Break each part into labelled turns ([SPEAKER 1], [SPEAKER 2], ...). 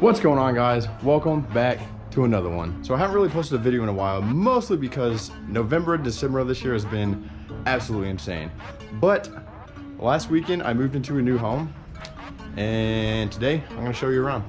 [SPEAKER 1] What's going on, guys? Welcome back to another one. So I haven't really posted a video in a while, mostly because November and December of this year has been absolutely insane. But last weekend I moved into a new home, and today I'm gonna show you around.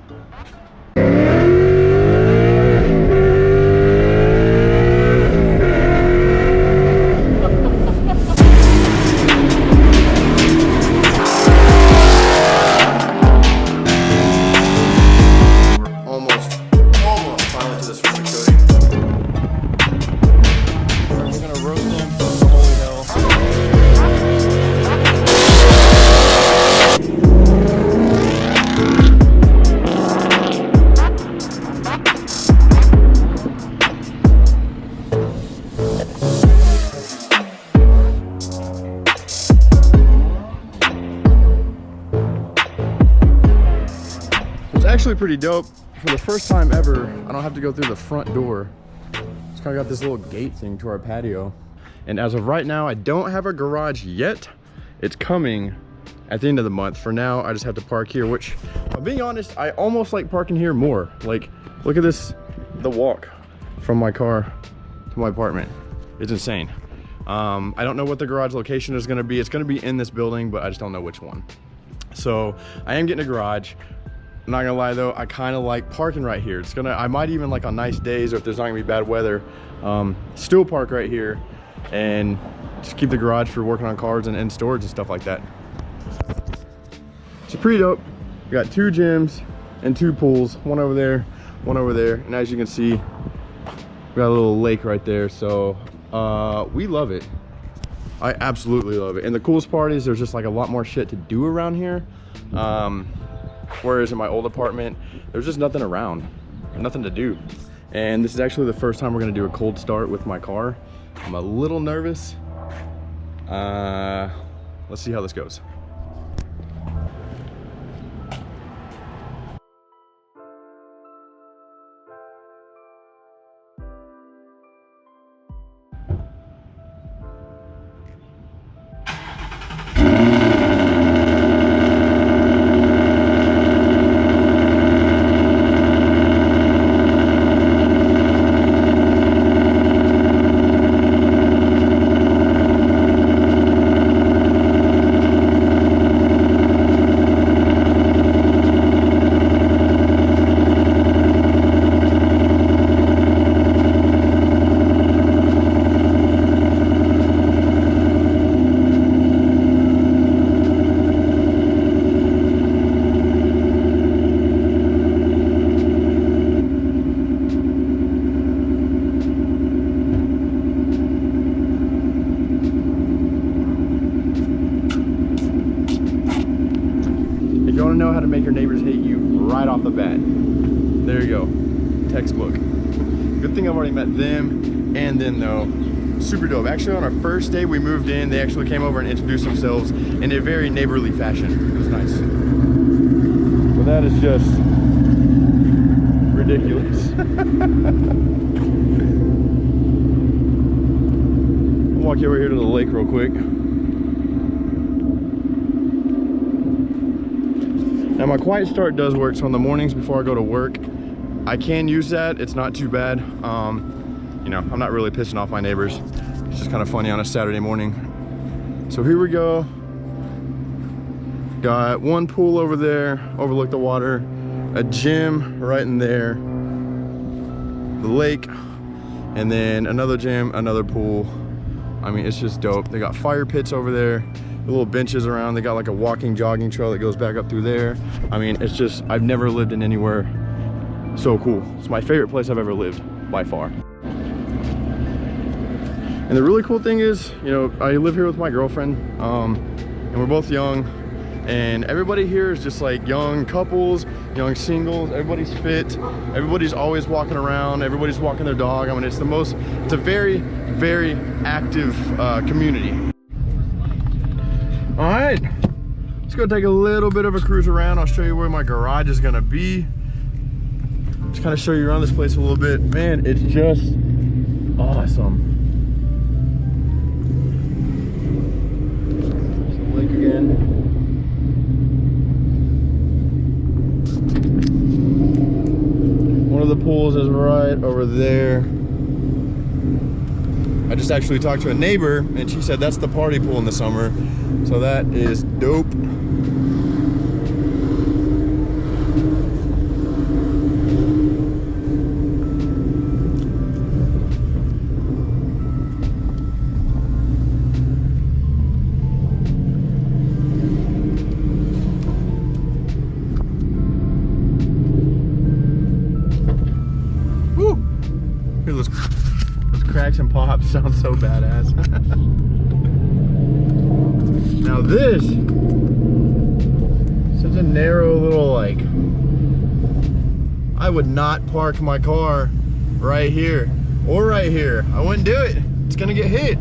[SPEAKER 1] Actually pretty dope. For the first time ever, I don't have to go through the front door. It's kind of got this little gate thing to our patio. And as of right now, I don't have a garage yet. It's coming at the end of the month. For now, I just have to park here, which, if I'm being honest, I almost like parking here more. Like, look at this, the walk from my car to my apartment. It's insane. I don't know what the garage location is gonna be. It's gonna be in this building, but I just don't know which one. So I am getting a garage. I'm not gonna lie though, I kind of like parking right here. I might even, like on nice days or if there's not gonna be bad weather, still park right here and just keep the garage for working on cars and storage and stuff like that. It's pretty dope. We got 2 gyms and 2 pools, one over there, one over there. And as you can see, we got a little lake right there. So we love it. I absolutely love it. And the coolest part is there's just like a lot more shit to do around here. Whereas in my old apartment, there's just nothing around, nothing to do. And this is actually the first time we're gonna do a cold start with my car. I'm a little nervous. Let's see how this goes. If you want to know how to make your neighbors hate you right off the bat, there you go, textbook. Good thing I've already met them and then though. Super dope. Actually, on our first day we moved in, they actually came over and introduced themselves in a very neighborly fashion. It was nice. So that is just ridiculous. I'll walk you over here to the lake real quick. Now my quiet start does work, so in the mornings before I go to work, I can use that. It's not too bad. You know, I'm not really pissing off my neighbors. It's just kind of funny on a Saturday morning. So here we go. Got one pool over there, overlook the water, a gym right in there, the lake, and then another gym, another pool. I mean, it's just dope. They got fire pits over there, the little benches around. They got like a walking, jogging trail that goes back up through there. I mean, it's just, I've never lived in anywhere so cool. It's my favorite place I've ever lived, by far. And the really cool thing is, you know, I live here with my girlfriend, and we're both young, and everybody here is just like young couples, young singles. Everybody's fit, everybody's always walking around, everybody's walking their dog. I mean, it's a very, very active community. All right, let's go take a little bit of a cruise around. I'll show you where my garage is gonna be. Just kind of show you around this place a little bit. Man, it's just awesome. again. over there. I just actually talked to a neighbor and she said that's the party pool in the summer. So that is dope. Cracks and pops sound so badass. Now this, such a narrow little, like, I would not park my car right here or right here. I wouldn't do it. It's gonna get hit.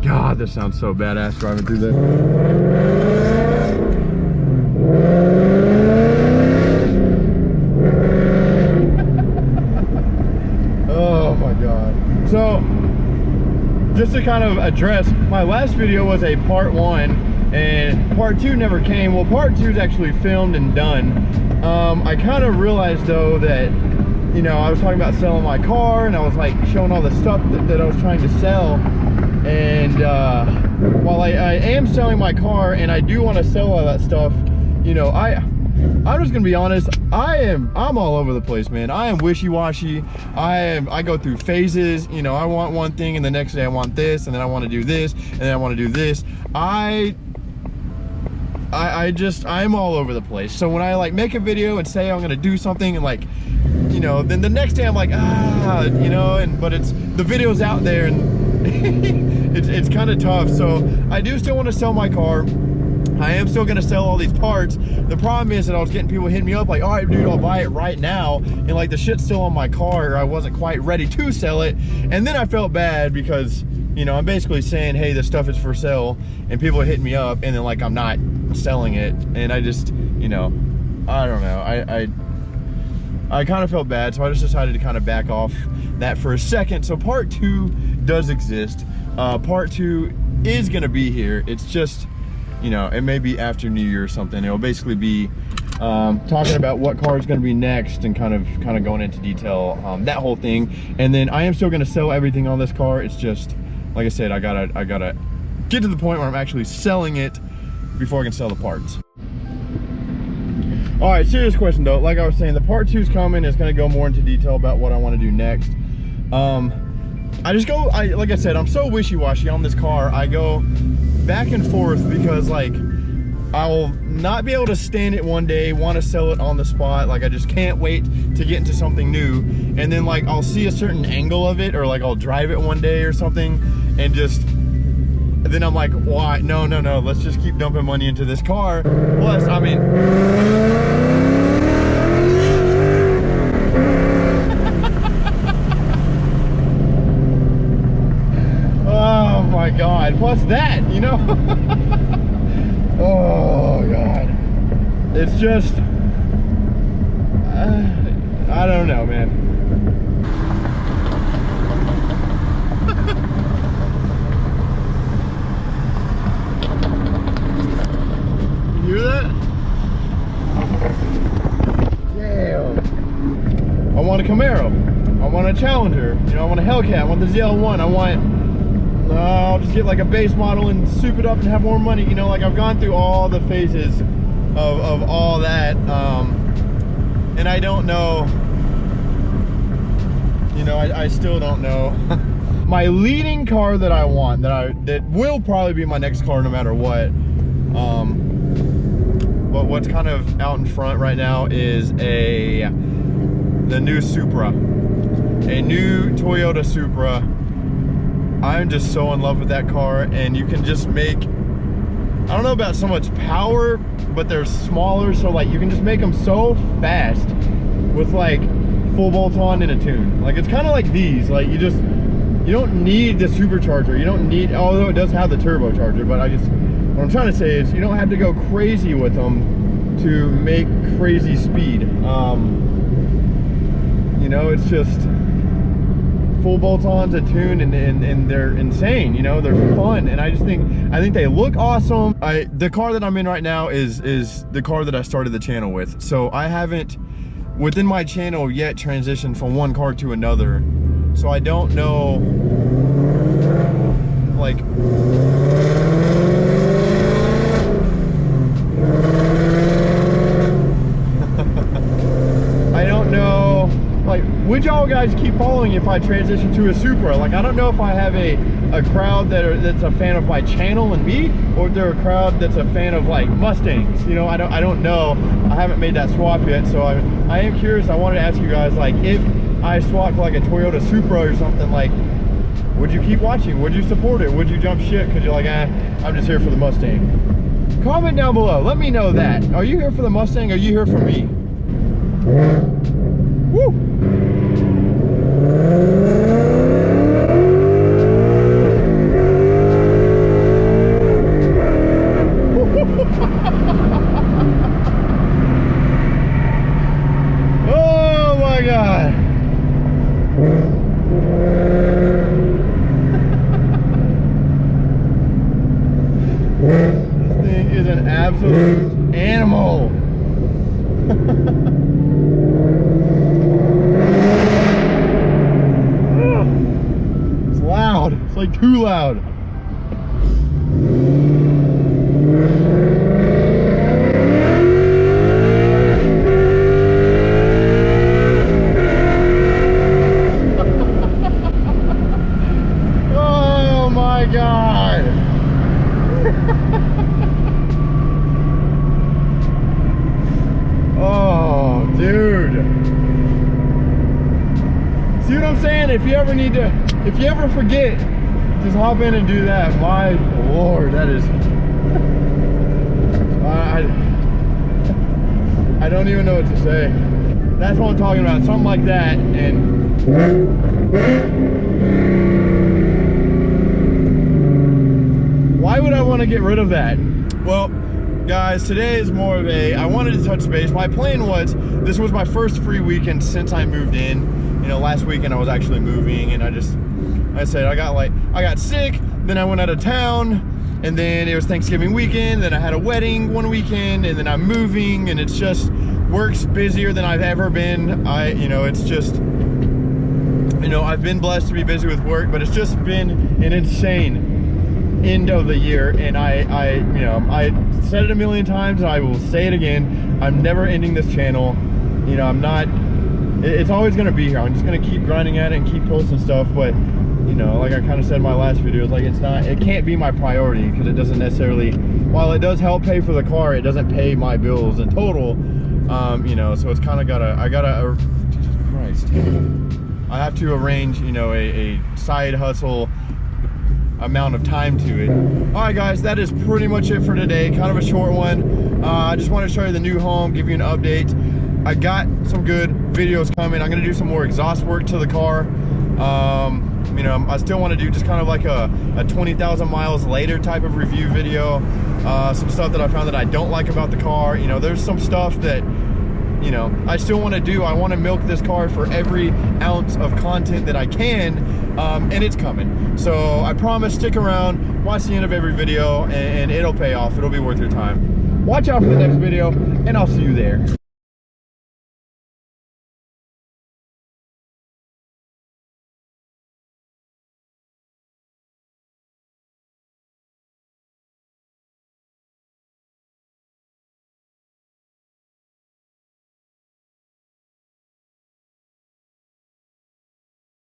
[SPEAKER 1] God, this sounds so badass driving through this. Oh my God. So, just to kind of address, my last video was a part 1 and part 2 never came. Well, part 2 is actually filmed and done. I kind of realized though that, you know, I was talking about selling my car and I was like showing all the stuff that I was trying to sell. And while I am selling my car and I do want to sell all that stuff, you know, I'm just gonna be honest, I'm all over the place, man. I am wishy-washy. I go through phases. You know, I want one thing and the next day I want this, and then I want to do this, and then I want to do this. I'm all over the place. So when I like make a video and say I'm gonna do something and like, you know, then the next day I'm like, you know, but it's, the video's out there and it's kind of tough. So I do still want to sell my car. I am still going to sell all these parts. The problem is that I was getting people hitting me up like, all right, dude, I'll buy it right now. And like the shit's still on my car, or I wasn't quite ready to sell it. And then I felt bad because, you know, I'm basically saying, hey, this stuff is for sale, and people are hitting me up, and then like I'm not selling it. And I just, you know, I don't know. I kind of felt bad, so I just decided to kind of back off that for a second. So part 2 does exist. Part 2 is gonna be here. It's just, you know, it may be after New Year or something. It'll basically be talking about what car is gonna be next and kind of going into detail, that whole thing. And then I am still gonna sell everything on this car. It's just, like I said, I gotta get to the point where I'm actually selling it before I can sell the parts. All right, serious question though. Like I was saying, the part 2 is coming. It's gonna go more into detail about what I want to do next. Like I said, I'm so wishy-washy on this car. I go back and forth because like I'll not be able to stand it one day, want to sell it on the spot. Like I just can't wait to get into something new. And then like I'll see a certain angle of it, or like I'll drive it one day or something, and then I'm like, why? No, let's just keep dumping money into this car. Plus, I mean, oh my God, plus that, you know? Oh God. It's just, I don't know, man. You hear that? Damn. I want a Camaro. I want a Challenger. You know, I want a Hellcat. I want the ZL1. I'll just get like a base model and soup it up and have more money. You know, like I've gone through all the phases of all that. And I don't know, you know, I still don't know. My leading car that I want, that will probably be my next car no matter what. But what's kind of out in front right now is the new Supra, a new Toyota Supra. I'm just so in love with that car, and you can just make, I don't know about so much power, but they're smaller, so like you can just make them so fast with like full bolt on in a tune. Like it's kind of like these, like you just you don't need the supercharger. You don't need, although it does have the turbocharger, but what I'm trying to say is you don't have to go crazy with them to make crazy speed. You know, it's just full bolt-ons, a tune, and they're insane. You know, they're fun, and I think they look awesome. The car that I'm in right now is the car that I started the channel with. So I haven't within my channel yet transitioned from one car to another. So I don't know, like, I don't know, like, would y'all guys keep following if I transition to a Supra? Like, I don't know if I have a crowd that's a fan of my channel and me, or if they're a crowd that's a fan of like Mustangs. You know, I don't know. I haven't made that swap yet, so I am curious. I wanted to ask you guys, like, if I swapped like a Toyota Supra or something, like, would you keep watching? Would you support it? Would you jump ship? Because you're like, I'm just here for the Mustang. Comment down below. Let me know that. Are you here for the Mustang? Or are you here for me? Woo! Oh my God. This thing is an absolute animal. It's loud. It's like too loud. Oh my God. Oh, dude. See what I'm saying? If you ever forget, just hop in and do that. My Lord, that is, I don't even know what to say. That's what I'm talking about. Something like that. And why would I want to get rid of that? Well, guys, today is more of I wanted to touch base. My plan was, this was my first free weekend since I moved in. You know, last weekend I was actually moving, and I said, I got sick, then I went out of town, and then it was Thanksgiving weekend, then I had a wedding one weekend, and then I'm moving, and it's just, work's busier than I've ever been. It's just, I've been blessed to be busy with work, but it's just been an insane end of the year, and I said it a million times, and I will say it again. I'm never ending this channel. You know, I'm not. It's always gonna be here. I'm just gonna keep grinding at it and keep posting stuff. But like I kind of said in my last video, it's like it can't be my priority, because it doesn't necessarily. While it does help pay for the car, it doesn't pay my bills in total. So it's kind of Jesus Christ. I have to arrange, a side hustle amount of time to it. All right, guys, that is pretty much it for today. Kind of a short one. I just want to show you the new home, give you an update. I got some good videos coming. I'm gonna do some more exhaust work to the car. I still want to do just kind of like a 20,000 miles later type of review video. Some stuff that I found that I don't like about the car. There's some stuff that I still want to do. I want to milk this car for every ounce of content that I can, and it's coming. So I promise, stick around, watch the end of every video, and it'll pay off. It'll be worth your time. Watch out for the next video, and I'll see you there.